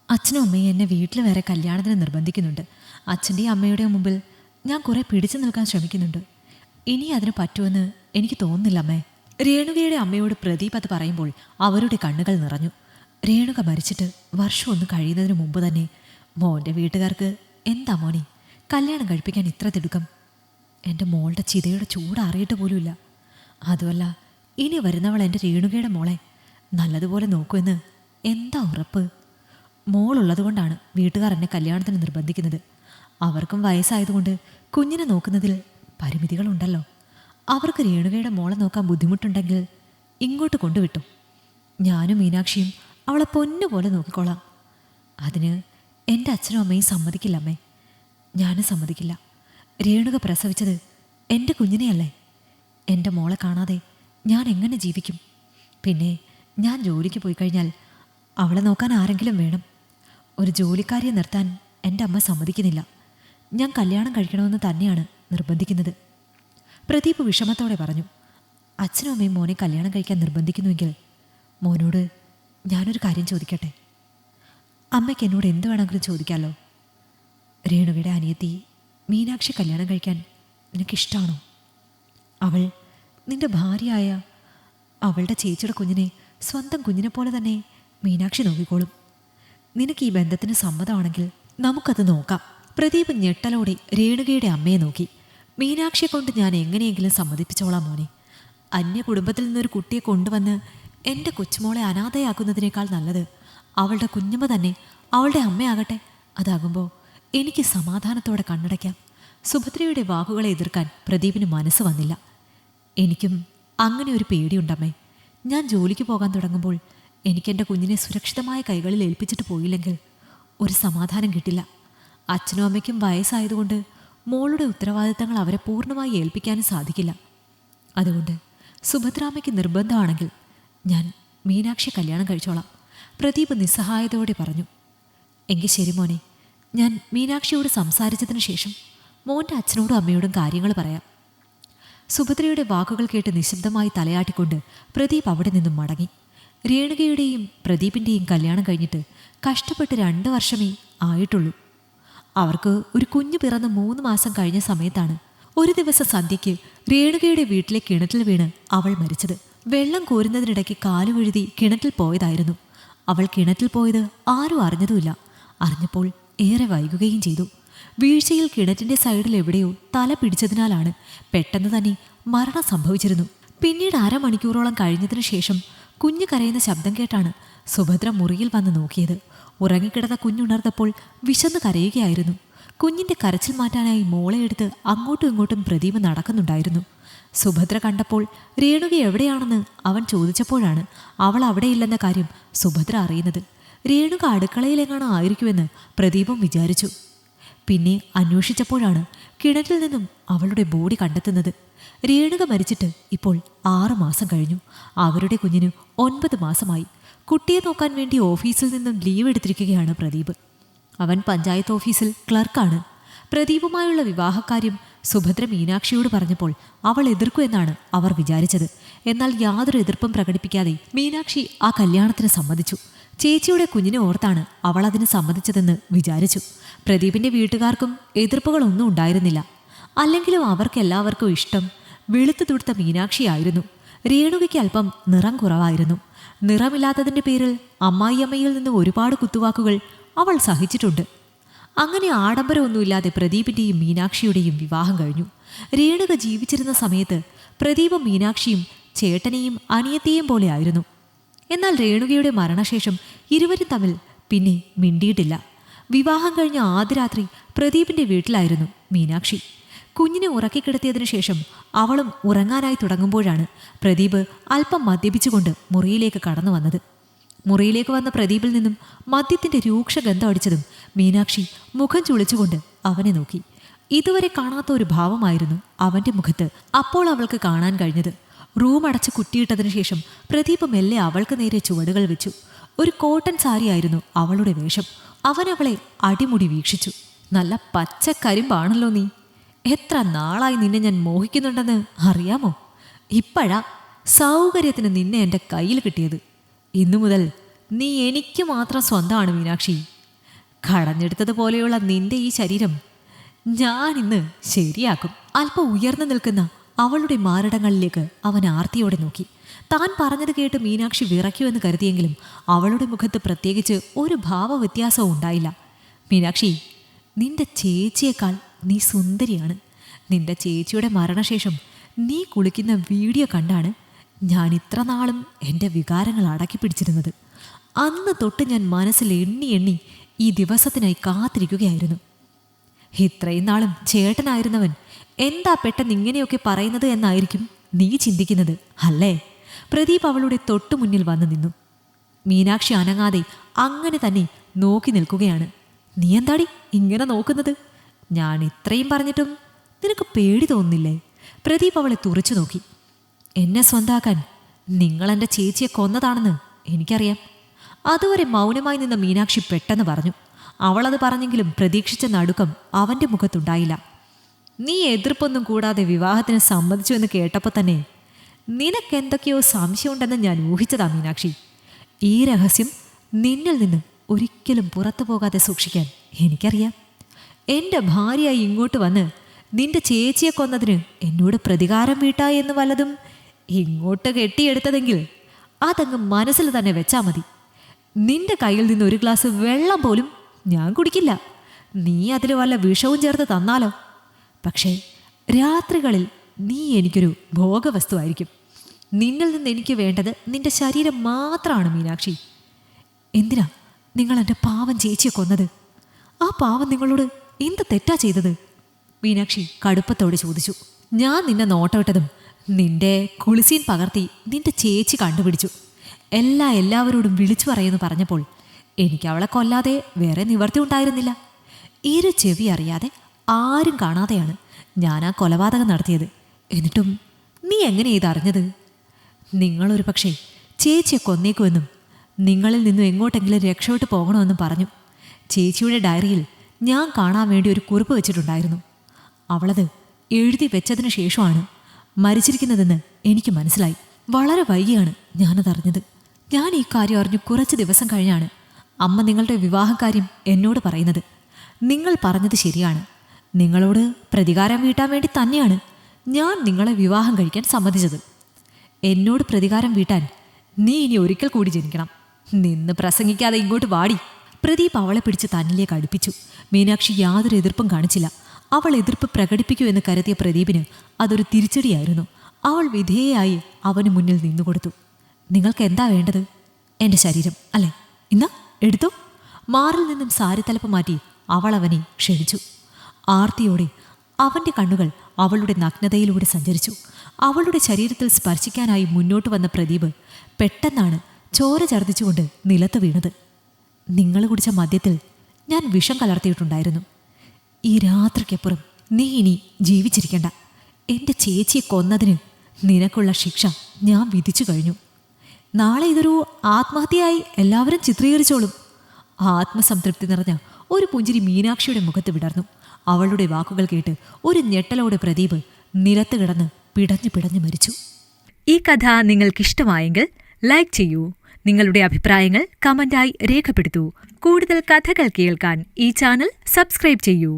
അച്ഛനും അമ്മയും എന്നെ വീട്ടിൽ വരെ കല്യാണത്തിന് നിർബന്ധിക്കുന്നുണ്ട്. അച്ഛൻ്റെയും അമ്മയുടെയും മുമ്പിൽ ഞാൻ കുറേ പിടിച്ചു നിൽക്കാൻ ശ്രമിക്കുന്നുണ്ട്. ഇനി അതിന് പറ്റുമെന്ന് എനിക്ക് തോന്നുന്നില്ല അമ്മേ. രേണുകയുടെ അമ്മയോട് പ്രദീപ് അത് പറയുമ്പോൾ അവരുടെ കണ്ണുകൾ നിറഞ്ഞു. രേണുക മരിച്ചിട്ട് വർഷം ഒന്ന് കഴിയുന്നതിന് മുമ്പ് തന്നെ മോൻ്റെ വീട്ടുകാർക്ക് എന്താ മോനെ കല്യാണം കഴിപ്പിക്കാൻ ഇത്ര തിടുക്കം? എൻ്റെ മോളുടെ ചിതയുടെ ചൂടാറിയിട്ട് പോലുമില്ല. അതുമല്ല, ഇനി വരുന്നവൾ എൻ്റെ രേണുകയുടെ മോളെ നല്ലതുപോലെ നോക്കുമെന്ന് എന്താ ഉറപ്പ്? മോളുള്ളതുകൊണ്ടാണ് വീട്ടുകാർ എന്നെ കല്യാണത്തിന് നിർബന്ധിക്കുന്നത്. അവർക്കും വയസ്സായതുകൊണ്ട് കുഞ്ഞിനെ നോക്കുന്നതിൽ പരിമിതികളുണ്ടല്ലോ. അവർക്ക് രേണുകയുടെ മോളെ നോക്കാൻ ബുദ്ധിമുട്ടുണ്ടെങ്കിൽ ഇങ്ങോട്ട് കൊണ്ടുവിട്ടു. ഞാനും മീനാക്ഷിയും അവളെ പൊന്നുപോലെ നോക്കിക്കോളാം. അതിന് എൻ്റെ അച്ഛനും അമ്മയും സമ്മതിക്കില്ല അമ്മേ. ഞാനും സമ്മതിക്കില്ല. രേണുക പ്രസവിച്ചത് എൻ്റെ കുഞ്ഞിനെയല്ലേ. എൻ്റെ മോളെ കാണാതെ ഞാൻ എങ്ങനെ ജീവിക്കും? പിന്നെ ഞാൻ ജോലിക്ക് പോയി കഴിഞ്ഞാൽ അവളെ നോക്കാൻ ആരെങ്കിലും വേണം. ഒരു ജോലിക്കാരിയെ നിർത്താൻ എൻ്റെ അമ്മ സമ്മതിക്കുന്നില്ല. ഞാൻ കല്യാണം കഴിക്കണമെന്ന് തന്നെയാണ് നിർബന്ധിക്കുന്നത്. പ്രദീപ് വിഷമത്തോടെ പറഞ്ഞു. അച്ഛനും അമ്മയും മോനെ കല്യാണം കഴിക്കാൻ നിർബന്ധിക്കുന്നുവെങ്കിൽ മോനോട് ഞാനൊരു കാര്യം ചോദിക്കട്ടെ? അമ്മയ്ക്ക് എന്നോട് എന്ത് വേണമെങ്കിലും ചോദിക്കാമല്ലോ. രേണുകയുടെ അനിയത്തി മീനാക്ഷി കല്യാണം കഴിക്കാൻ നിനക്കിഷ്ടമാണോ? അവൾ നിന്റെ ഭാര്യയായ അവളുടെ ചേച്ചിയുടെ കുഞ്ഞിനെ സ്വന്തം കുഞ്ഞിനെ പോലെ തന്നെ മീനാക്ഷി നോക്കിക്കോളും. നിനക്ക് ഈ ബന്ധത്തിന് സമ്മതമാണെങ്കിൽ നമുക്കത് നോക്കാം. പ്രദീപ് ഞെട്ടലോടെ രേണുകയുടെ അമ്മയെ നോക്കി. മീനാക്ഷിയെ കൊണ്ട് ഞാൻ എങ്ങനെയെങ്കിലും സമ്മതിപ്പിച്ചോളാം മോനെ. അന്യ കുടുംബത്തിൽ നിന്നൊരു കുട്ടിയെ കൊണ്ടുവന്ന് എൻ്റെ കൊച്ചുമോളെ അനാഥയാക്കുന്നതിനേക്കാൾ നല്ലത് അവളുടെ കുഞ്ഞമ്മ തന്നെ അവളുടെ അമ്മയാകട്ടെ. അതാകുമ്പോൾ എനിക്ക് സമാധാനത്തോടെ കണ്ണടയ്ക്കാം. സുഭദ്രയുടെ വാക്കുകളെ എതിർക്കാൻ പ്രദീപിന് മനസ്സ് വന്നില്ല. എനിക്കും അങ്ങനെ ഒരു പേടിയുണ്ടമ്മേ. ഞാൻ ജോലിക്ക് പോകാൻ തുടങ്ങുമ്പോൾ എനിക്കെൻ്റെ കുഞ്ഞിനെ സുരക്ഷിതമായ കൈകളിൽ ഏൽപ്പിച്ചിട്ട് പോയില്ലെങ്കിൽ ഒരു സമാധാനം കിട്ടില്ല. അച്ഛനും അമ്മയ്ക്കും വയസ്സായതുകൊണ്ട് മോളുടെ ഉത്തരവാദിത്തങ്ങൾ അവരെ പൂർണ്ണമായി ഏൽപ്പിക്കാനും സാധിക്കില്ല. അതുകൊണ്ട് സുഭദ്രാമ്മയ്ക്ക് നിർബന്ധമാണെങ്കിൽ ഞാൻ മീനാക്ഷി കല്യാണം കഴിച്ചോളാം. പ്രദീപ് നിസ്സഹായതയോടെ പറഞ്ഞു. എങ്കിൽ ശരി മോനെ, ഞാൻ മീനാക്ഷിയോട് സംസാരിച്ചതിന് ശേഷം മോൻ്റെ അച്ഛനോടും അമ്മയോടും കാര്യങ്ങൾ പറയാം. സുഭദ്രയുടെ വാക്കുകൾ കേട്ട് നിശബ്ദമായി തലയാട്ടിക്കൊണ്ട് പ്രദീപ് അവിടെ നിന്നും മടങ്ങി. രേണുകയുടെയും പ്രദീപിൻ്റെയും കല്യാണം കഴിഞ്ഞിട്ട് കഷ്ടപ്പെട്ട് 2 വർഷമേ ആയിട്ടുള്ളൂ. അവർക്ക് ഒരു കുഞ്ഞു പിറന്ന് 3 മാസം കഴിഞ്ഞ സമയത്താണ് ഒരു ദിവസം സന്ധ്യയ്ക്ക് രേണുകയുടെ വീട്ടിലെ കിണറ്റിൽ വീണ് അവൾ മരിച്ചത്. വെള്ളം കോരുന്നതിനിടയ്ക്ക് കാലുവഴുതി കിണറ്റിൽ പോയതായിരുന്നു. അവൾ കിണറ്റിൽ പോയത് ആരും അറിഞ്ഞതുമില്ല. അറിഞ്ഞപ്പോൾ ഏറെ വൈകുകയും ചെയ്തു. വീഴ്ചയിൽ കിണറ്റിൻ്റെ സൈഡിൽ എവിടെയോ തല പിടിച്ചതിനാലാണ് പെട്ടെന്ന് തന്നെ മരണം സംഭവിച്ചിരുന്നു. പിന്നീട് 1/2 മണിക്കൂറോളം കഴിഞ്ഞതിന് ശേഷം കുഞ്ഞ് കരയുന്ന ശബ്ദം കേട്ടാണ് സുഭദ്ര മുറിയിൽ വന്ന് നോക്കിയത്. ഉറങ്ങിക്കിടന്ന കുഞ്ഞുണർന്നപ്പോൾ വിശന്ന് കരയുകയായിരുന്നു. കുഞ്ഞിൻ്റെ കരച്ചിൽ മാറ്റാനായി മോളെ എടുത്ത് അങ്ങോട്ടും ഇങ്ങോട്ടും പ്രദീപ് നടക്കുന്നുണ്ടായിരുന്നു. സുഭദ്ര കണ്ടപ്പോൾ രേണുക എവിടെയാണെന്ന് അവൻ ചോദിച്ചപ്പോഴാണ് അവൾ അവിടെയില്ലെന്ന കാര്യം സുഭദ്ര അറിയുന്നത്. രേണുക അടുക്കളയിലെങ്ങാണോ ആയിരിക്കുമെന്ന് പ്രദീപും വിചാരിച്ചു. പിന്നെ അന്വേഷിച്ചപ്പോഴാണ് കിണറ്റിൽ നിന്നും അവളുടെ ബോഡി കണ്ടെത്തുന്നത്. രേണുക മരിച്ചിട്ട് ഇപ്പോൾ 6 മാസം കഴിഞ്ഞു. അവരുടെ കുഞ്ഞിന് 9 മാസമായി. കുട്ടിയെ നോക്കാൻ വേണ്ടി ഓഫീസിൽ നിന്നും ലീവ് എടുത്തിരിക്കുകയാണ് പ്രദീപ്. അവൻ പഞ്ചായത്ത് ഓഫീസിൽ ക്ലർക്കാണ്. പ്രദീപുമായുള്ള വിവാഹക്കാര്യം സുഭദ്ര മീനാക്ഷിയോട് പറഞ്ഞപ്പോൾ അവൾ എതിർക്കുമെന്നാണ് അവർ വിചാരിച്ചത്. എന്നാൽ യാതൊരു എതിർപ്പും പ്രകടിപ്പിക്കാതെ മീനാക്ഷി ആ കല്യാണത്തിന് സമ്മതിച്ചു. ചേച്ചിയുടെ കുഞ്ഞിനെ ഓർത്താണ് അവൾ അതിന് സമ്മതിച്ചതെന്ന് വിചാരിച്ചു. പ്രദീപിൻ്റെ വീട്ടുകാർക്കും എതിർപ്പുകളൊന്നും ഉണ്ടായിരുന്നില്ല. അല്ലെങ്കിലും അവർക്കെല്ലാവർക്കും ഇഷ്ടം വെളുത്തു തുടുത്ത മീനാക്ഷിയായിരുന്നു. രേണുകയ്ക്ക് അല്പം നിറം കുറവായിരുന്നു. നിറമില്ലാത്തതിൻ്റെ പേരിൽ അമ്മായിയമ്മയിൽ നിന്ന് ഒരുപാട് കുത്തുവാക്കുകൾ അവൾ സഹിച്ചിട്ടുണ്ട്. അങ്ങനെ ആഡംബരമൊന്നുമില്ലാതെ പ്രദീപിൻ്റെയും മീനാക്ഷിയുടെയും വിവാഹം കഴിഞ്ഞു. രേണുക ജീവിച്ചിരുന്ന സമയത്ത് പ്രദീപും മീനാക്ഷിയും ചേട്ടനെയും അനിയത്തിയെയും പോലെ ആയിരുന്നു. എന്നാൽ രേണുകയുടെ മരണശേഷം ഇരുവരും തമ്മിൽ പിന്നെ മിണ്ടിയിട്ടില്ല. വിവാഹം കഴിഞ്ഞ ആദ്യ രാത്രി പ്രദീപിൻ്റെ വീട്ടിലായിരുന്നു മീനാക്ഷി. കുഞ്ഞിനെ ഉറക്കിക്കിടത്തിയതിനു ശേഷം അവളും ഉറങ്ങാനായി തുടങ്ങുമ്പോഴാണ് പ്രദീപ് അല്പം മദ്യപിച്ചുകൊണ്ട് മുറിയിലേക്ക് കടന്നു വന്നത്. മുറിയിലേക്ക് വന്ന പ്രദീപിൽ നിന്നും മദ്യത്തിൻ്റെ രൂക്ഷഗന്ധം അടിച്ചതും മീനാക്ഷി മുഖം ചുളിച്ചുകൊണ്ട് അവനെ നോക്കി. ഇതുവരെ കാണാത്ത ഒരു ഭാവമായിരുന്നു അവൻ്റെ മുഖത്ത് അപ്പോൾ അവൾക്ക് കാണാൻ കഴിഞ്ഞത്. റൂം അടച്ച് കുറ്റിയിട്ടതിനു ശേഷം പ്രദീപ് മെല്ലെ അവൾക്ക് നേരെ ചുവടുകൾ വെച്ചു. ഒരു കോട്ടൺ സാരിയായിരുന്നു അവളുടെ വേഷം. അവൻ അവളെ അടിമുടി വീക്ഷിച്ചു. നല്ല പച്ചക്കരിമ്പാണല്ലോ നീ. എത്ര നാളായി നിന്നെ ഞാൻ മോഹിക്കുന്നുണ്ടെന്ന് അറിയാമോ? ഇപ്പോഴാ സൗകര്യത്തിന് നിന്നെ എൻ്റെ കയ്യിൽ കിട്ടിയത്. ഇന്നു മുതൽ നീ എനിക്ക് മാത്രം സ്വന്തമാണ് മീനാക്ഷി. കടഞ്ഞെടുത്തതുപോലെയുള്ള നിന്റെ ഈ ശരീരം ഞാൻ ഇന്ന് ശരിയാക്കും. അല്പം ഉയർന്നു നിൽക്കുന്ന അവളുടെ മാറിടങ്ങളിലേക്ക് അവൻ ആർത്തിയോടെ നോക്കി. താൻ പറഞ്ഞത് കേട്ട് മീനാക്ഷി വിറയ്ക്കുമെന്ന് കരുതിയെങ്കിലും അവളുടെ മുഖത്ത് പ്രത്യേകിച്ച് ഒരു ഭാവവ്യത്യാസവും ഉണ്ടായില്ല. മീനാക്ഷി, നിന്റെ ചേച്ചിയേക്കാൾ നീ സുന്ദരിയാണ്. നിന്റെ ചേച്ചിയുടെ മരണശേഷം നീ കുളിക്കുന്ന വീഡിയോ കണ്ടാണ് ഞാൻ ഇത്ര നാളും എൻ്റെ വികാരങ്ങൾ അടക്കി പിടിച്ചിരുന്നത്. അന്ന് തൊട്ട് ഞാൻ മനസ്സിൽ എണ്ണി എണ്ണി ഈ ദിവസത്തിനായി കാത്തിരിക്കുകയായിരുന്നു. ഇത്രയും നാളും ചേട്ടനായിരുന്നവൻ എന്താ പെട്ടെന്ന് ഇങ്ങനെയൊക്കെ പറയുന്നത് എന്നായിരിക്കും നീ ചിന്തിക്കുന്നത് അല്ലേ? പ്രദീപ് അവളുടെ തൊട്ടു മുന്നിൽ വന്നു നിന്നു. മീനാക്ഷി അനങ്ങാതെ അങ്ങനെ തന്നെ നോക്കി നിൽക്കുകയാണ്. നീ എന്താടി ഇങ്ങനെ നോക്കുന്നത്? ഞാൻ ഇത്രയും പറഞ്ഞിട്ടും നിനക്ക് പേടി തോന്നുന്നില്ലേ? പ്രദീപ് അവളെ തുറച്ചു നോക്കി. എന്നെ സ്വന്താക്കാൻ നിങ്ങൾ എൻ്റെ ചേച്ചിയെ കൊന്നതാണെന്ന് എനിക്കറിയാം. അതുവരെ മൗനമായി നിന്ന മീനാക്ഷി പെട്ടെന്ന് പറഞ്ഞു. അവളത് പറഞ്ഞെങ്കിലും പ്രതീക്ഷിച്ച നടുക്കം അവൻ്റെ മുഖത്തുണ്ടായില്ല. നീ എതിർപ്പൊന്നും കൂടാതെ വിവാഹത്തിന് സമ്മതിച്ചു എന്ന് കേട്ടപ്പോൾ തന്നെ നിനക്കെന്തൊക്കെയോ സംശയമുണ്ടെന്ന് ഞാൻ ഊഹിച്ചതാ മീനാക്ഷി. ഈ രഹസ്യം നിന്നിൽ നിന്ന് ഒരിക്കലും പുറത്തു പോകാതെ സൂക്ഷിക്കാൻ എനിക്കറിയാം. എൻ്റെ ഭാര്യയായി ഇങ്ങോട്ട് വന്ന് നിന്റെ ചേച്ചിയെ കൊന്നതിന് എന്നോട് പ്രതികാരം വീട്ടാ എന്ന് വല്ലതും ഇങ്ങോട്ട് കെട്ടിയെടുത്തതെങ്കിൽ അതങ്ങ് മനസ്സിൽ തന്നെ വെച്ചാൽ മതി. നിന്റെ കയ്യിൽ നിന്ന് ഒരു ഗ്ലാസ് വെള്ളം പോലും ഞാൻ കുടിക്കില്ല. നീ അതിൽ വല്ല വിഷവും ചേർത്ത് തന്നാലോ? പക്ഷേ രാത്രികളിൽ നീ എനിക്കൊരു ഭോഗവസ്തുവായിരിക്കും. നിന്നിൽ നിന്ന് എനിക്ക് വേണ്ടത് നിന്റെ ശരീരം മാത്രമാണ് മീനാക്ഷി. എന്തിനാ നിങ്ങൾ എൻ്റെ പാവം ചേച്ചിയെ കൊന്നത്? ആ പാവം നിങ്ങളോട് എന്ത് തെറ്റാ ചെയ്തത്? മീനാക്ഷി കടുപ്പത്തോടെ ചോദിച്ചു. ഞാൻ നിന്നെ നോട്ടമിട്ടതും നിന്റെ കുളിസീൻ പകർത്തി നിന്റെ ചേച്ചി കണ്ടുപിടിച്ചു. എല്ലാവരോടും വിളിച്ചു പറയുമെന്ന് പറഞ്ഞപ്പോൾ എനിക്ക് അവളെ കൊല്ലാതെ വേറെ നിവർത്തി ഉണ്ടായിരുന്നില്ല. ഇരു ചെവി അറിയാതെ ആരും കാണാതെയാണ് ഞാൻ ആ കൊലപാതകം നടത്തിയത്. എന്നിട്ടും നീ എങ്ങനെ ഇതറിഞ്ഞത്? നിങ്ങളൊരു പക്ഷേ ചേച്ചിയെ കൊന്നേക്കുമെന്നും നിങ്ങളിൽ നിന്നും എങ്ങോട്ടെങ്കിലും രക്ഷപ്പെട്ട് പോകണമെന്നും പറഞ്ഞു. ചേച്ചിയുടെ ഡയറിയിൽ ഞാൻ കാണാൻ വേണ്ടി ഒരു കുറിപ്പ് വെച്ചിട്ടുണ്ടായിരുന്നു. അവളത് എഴുതി വെച്ചതിന് ശേഷമാണ് മരിച്ചിരിക്കുന്നതെന്ന് എനിക്ക് മനസ്സിലായി. വളരെ വൈകിയാണ് ഞാനതറിഞ്ഞത്. ഞാൻ ഈ കാര്യം അറിഞ്ഞു കുറച്ച് ദിവസം കഴിഞ്ഞാണ് അമ്മ നിങ്ങളുടെ വിവാഹകാര്യം എന്നോട് പറയുന്നത്. നിങ്ങൾ പറഞ്ഞത് ശരിയാണ്. നിങ്ങളോട് പ്രതികാരം വീട്ടാൻ വേണ്ടി തന്നെയാണ് ഞാൻ നിങ്ങളെ വിവാഹം കഴിക്കാൻ സമ്മതിച്ചത്. എന്നോട് പ്രതികാരം വീട്ടാൻ നീ ഇനി ഒരിക്കൽ കൂടി ജനിക്കണം. നിന്ന് പ്രസംഗിക്കാതെ ഇങ്ങോട്ട് വാടി. പ്രദീപ് അവളെ പിടിച്ച് തന്നിലേക്ക് അടുപ്പിച്ചു. മീനാക്ഷി യാതൊരു എതിർപ്പും കാണിച്ചില്ല. അവൾ എതിർപ്പ് പ്രകടിപ്പിക്കൂ എന്ന് കരുതിയ പ്രദീപിന് അതൊരു തിരിച്ചടിയായിരുന്നു. അവൾ വിധേയയായി അവന് മുന്നിൽ നിന്നുകൊടുത്തു. നിങ്ങൾക്ക് എന്താ വേണ്ടത്? എൻ്റെ ശരീരം അല്ലേ? ഇന്നാ എടുത്തോ. മാറിൽ നിന്നും സാരിത്തലപ്പ് മാറ്റി അവൾ അവനെ ക്ഷണിച്ചു. ആർത്തിയോടെ അവൻ്റെ കണ്ണുകൾ അവളുടെ നഗ്നതയിലൂടെ സഞ്ചരിച്ചു. അവളുടെ ശരീരത്തിൽ സ്പർശിക്കാനായി മുന്നോട്ട് വന്ന പ്രദീപ് പെട്ടെന്നാണ് ചോര ഛർദ്ദിച്ചുകൊണ്ട് നിലത്ത് വീണത്. നിങ്ങൾ കുടിച്ച മദ്യത്തിൽ ഞാൻ വിഷം കലർത്തിയിട്ടുണ്ടായിരുന്നു. ഈ രാത്രിക്കപ്പുറം നീ ഇനി ജീവിച്ചിരിക്കണ്ട. എൻ്റെ ചേച്ചിയെ കൊന്നതിന് നിനക്കുള്ള ശിക്ഷ ഞാൻ വിധിച്ചു കഴിഞ്ഞു. നാളെ ഇതൊരു ആത്മഹത്യയായി എല്ലാവരും ചിത്രീകരിച്ചോളും. ആത്മസംതൃപ്തി നിറഞ്ഞ ഒരു പുഞ്ചിരി മീനാക്ഷിയുടെ മുഖത്ത് വിടർന്നു. അവളുടെ വാക്കുകൾ കേട്ട് ഒരു ഞെട്ടലോടെ പ്രദീപ് നിലത്ത് കിടന്ന് പിടഞ്ഞു പിടഞ്ഞു മരിച്ചു. ഈ കഥ നിങ്ങൾക്കിഷ്ടമായെങ്കിൽ ലൈക്ക് ചെയ്യൂ. നിങ്ങളുടെ അഭിപ്രായങ്ങൾ കമന്റായി രേഖപ്പെടുത്തൂ. കൂടുതൽ കഥകൾ കേൾക്കാൻ ഈ ചാനൽ സബ്സ്ക്രൈബ് ചെയ്യൂ.